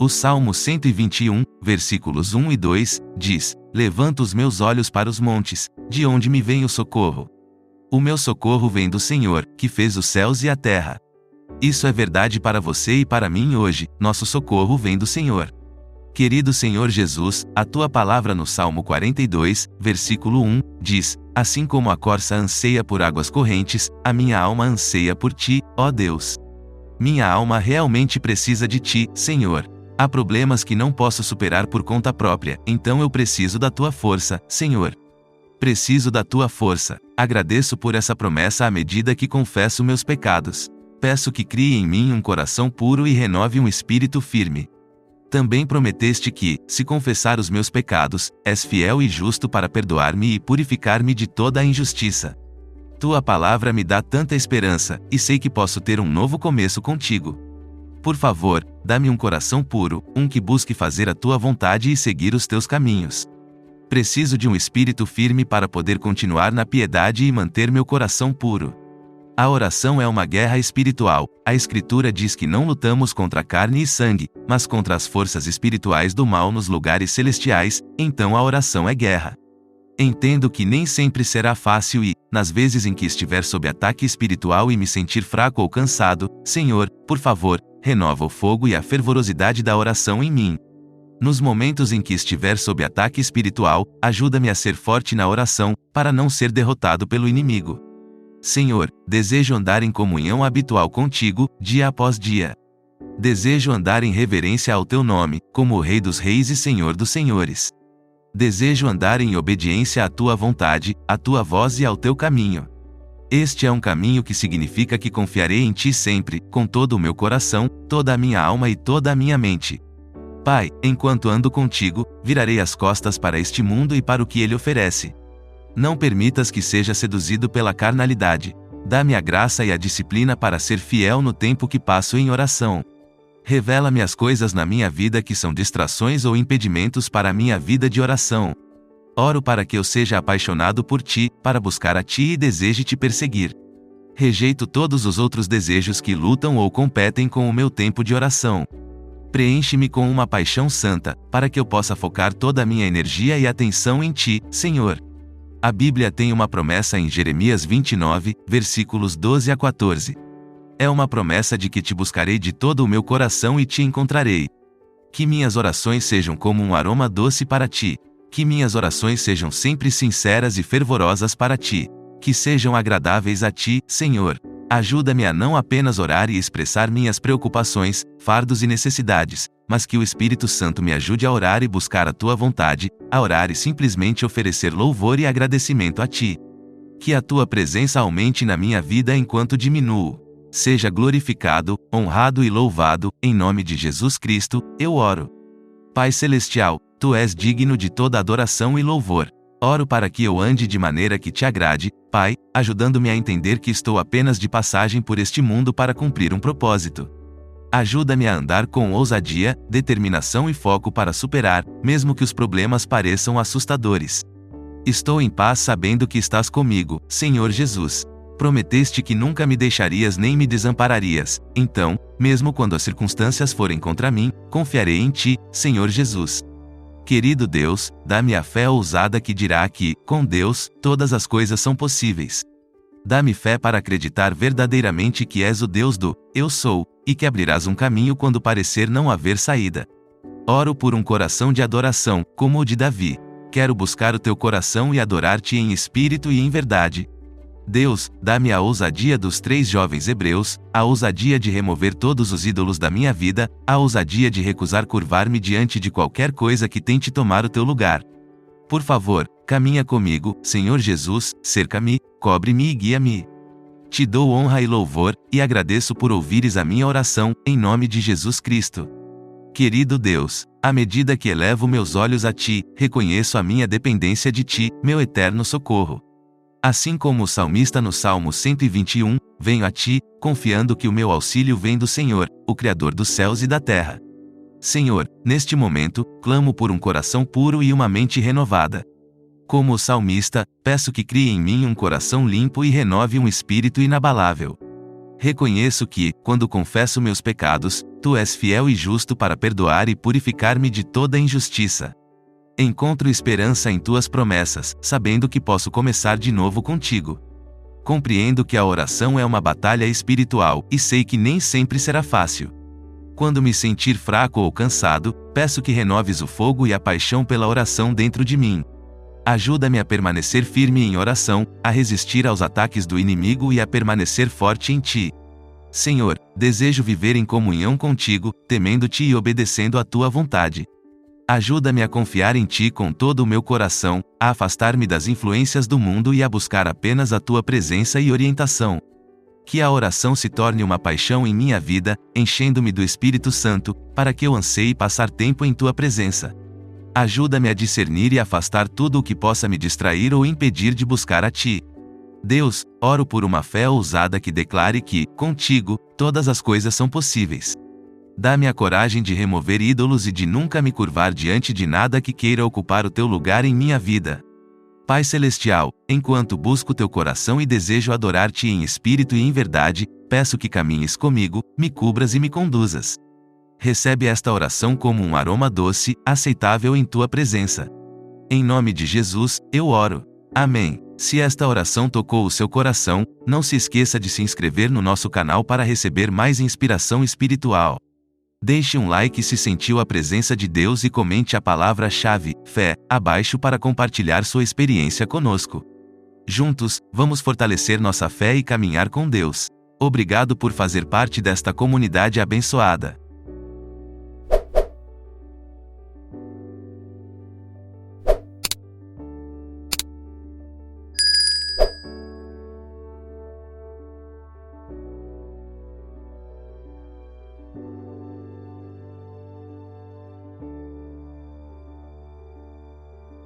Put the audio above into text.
O Salmo 121, versículos 1 e 2, diz: Levanto os meus olhos para os montes, de onde me vem o socorro. O meu socorro vem do Senhor, que fez os céus e a terra. Isso é verdade para você e para mim hoje, nosso socorro vem do Senhor. Querido Senhor Jesus, a tua palavra no Salmo 42, versículo 1, diz: Assim como a corça anseia por águas correntes, a minha alma anseia por ti, ó Deus. Minha alma realmente precisa de ti, Senhor. Há problemas que não posso superar por conta própria, então eu preciso da tua força, Senhor. Preciso da tua força. Agradeço por essa promessa à medida que confesso meus pecados. Peço que crie em mim um coração puro e renove um espírito firme. Também prometeste que, se confessar os meus pecados, és fiel e justo para perdoar-me e purificar-me de toda a injustiça. Tua palavra me dá tanta esperança, e sei que posso ter um novo começo contigo. Por favor, dá-me um coração puro, um que busque fazer a tua vontade e seguir os teus caminhos. Preciso de um espírito firme para poder continuar na piedade e manter meu coração puro. A oração é uma guerra espiritual. A Escritura diz que não lutamos contra carne e sangue, mas contra as forças espirituais do mal nos lugares celestiais, então a oração é guerra. Entendo que nem sempre será fácil e, nas vezes em que estiver sob ataque espiritual e me sentir fraco ou cansado, Senhor, por favor, renova o fogo e a fervorosidade da oração em mim. Nos momentos em que estiver sob ataque espiritual, ajuda-me a ser forte na oração, para não ser derrotado pelo inimigo. Senhor, desejo andar em comunhão habitual contigo, dia após dia. Desejo andar em reverência ao teu nome, como o Rei dos Reis e Senhor dos Senhores. Desejo andar em obediência à tua vontade, à tua voz e ao teu caminho. Este é um caminho que significa que confiarei em ti sempre, com todo o meu coração, toda a minha alma e toda a minha mente. Pai, enquanto ando contigo, virarei as costas para este mundo e para o que ele oferece. Não permitas que seja seduzido pela carnalidade. Dá-me a graça e a disciplina para ser fiel no tempo que passo em oração. Revela-me as coisas na minha vida que são distrações ou impedimentos para a minha vida de oração. Oro para que eu seja apaixonado por ti, para buscar a ti e deseje te perseguir. Rejeito todos os outros desejos que lutam ou competem com o meu tempo de oração. Preenche-me com uma paixão santa, para que eu possa focar toda a minha energia e atenção em ti, Senhor. A Bíblia tem uma promessa em Jeremias 29, versículos 12 a 14. É uma promessa de que te buscarei de todo o meu coração e te encontrarei. Que minhas orações sejam como um aroma doce para ti. Que minhas orações sejam sempre sinceras e fervorosas para ti. Que sejam agradáveis a ti, Senhor. Ajuda-me a não apenas orar e expressar minhas preocupações, fardos e necessidades, mas que o Espírito Santo me ajude a orar e buscar a tua vontade, a orar e simplesmente oferecer louvor e agradecimento a ti. Que a tua presença aumente na minha vida enquanto diminuo. Seja glorificado, honrado e louvado, em nome de Jesus Cristo, eu oro. Pai Celestial, tu és digno de toda adoração e louvor. Oro para que eu ande de maneira que te agrade, Pai, ajudando-me a entender que estou apenas de passagem por este mundo para cumprir um propósito. Ajuda-me a andar com ousadia, determinação e foco para superar, mesmo que os problemas pareçam assustadores. Estou em paz sabendo que estás comigo, Senhor Jesus. Prometeste que nunca me deixarias nem me desampararias, então, mesmo quando as circunstâncias forem contra mim, confiarei em ti, Senhor Jesus. Querido Deus, dá-me a fé ousada que dirá que, com Deus, todas as coisas são possíveis. Dá-me fé para acreditar verdadeiramente que és o Deus do Eu Sou, e que abrirás um caminho quando parecer não haver saída. Oro por um coração de adoração, como o de Davi. Quero buscar o teu coração e adorar-te em espírito e em verdade. Deus, dá-me a ousadia dos 3 jovens hebreus, a ousadia de remover todos os ídolos da minha vida, a ousadia de recusar curvar-me diante de qualquer coisa que tente tomar o teu lugar. Por favor, caminha comigo, Senhor Jesus, cerca-me, cobre-me e guia-me. Te dou honra e louvor, e agradeço por ouvires a minha oração, em nome de Jesus Cristo. Querido Deus, à medida que elevo meus olhos a ti, reconheço a minha dependência de ti, meu eterno socorro. Assim como o salmista no Salmo 121, venho a ti, confiando que o meu auxílio vem do Senhor, o Criador dos céus e da terra. Senhor, neste momento, clamo por um coração puro e uma mente renovada. Como o salmista, peço que crie em mim um coração limpo e renove um espírito inabalável. Reconheço que, quando confesso meus pecados, Tu és fiel e justo para perdoar e purificar-me de toda injustiça. Encontro esperança em Tuas promessas, sabendo que posso começar de novo contigo. Compreendo que a oração é uma batalha espiritual, e sei que nem sempre será fácil. Quando me sentir fraco ou cansado, peço que renoves o fogo e a paixão pela oração dentro de mim. Ajuda-me a permanecer firme em oração, a resistir aos ataques do inimigo e a permanecer forte em Ti. Senhor, desejo viver em comunhão contigo, temendo-Te e obedecendo à Tua vontade. Ajuda-me a confiar em Ti com todo o meu coração, a afastar-me das influências do mundo e a buscar apenas a Tua presença e orientação. Que a oração se torne uma paixão em minha vida, enchendo-me do Espírito Santo, para que eu anseie passar tempo em Tua presença. Ajuda-me a discernir e afastar tudo o que possa me distrair ou impedir de buscar a Ti. Deus, oro por uma fé ousada que declare que, contigo, todas as coisas são possíveis. Dá-me a coragem de remover ídolos e de nunca me curvar diante de nada que queira ocupar o Teu lugar em minha vida. Pai Celestial, enquanto busco Teu coração e desejo adorar-Te em espírito e em verdade, peço que caminhes comigo, me cubras e me conduzas. Recebe esta oração como um aroma doce, aceitável em Tua presença. Em nome de Jesus, eu oro. Amém. Se esta oração tocou o seu coração, não se esqueça de se inscrever no nosso canal para receber mais inspiração espiritual. Deixe um like se sentiu a presença de Deus e comente a palavra-chave, fé, abaixo para compartilhar sua experiência conosco. Juntos, vamos fortalecer nossa fé e caminhar com Deus. Obrigado por fazer parte desta comunidade abençoada.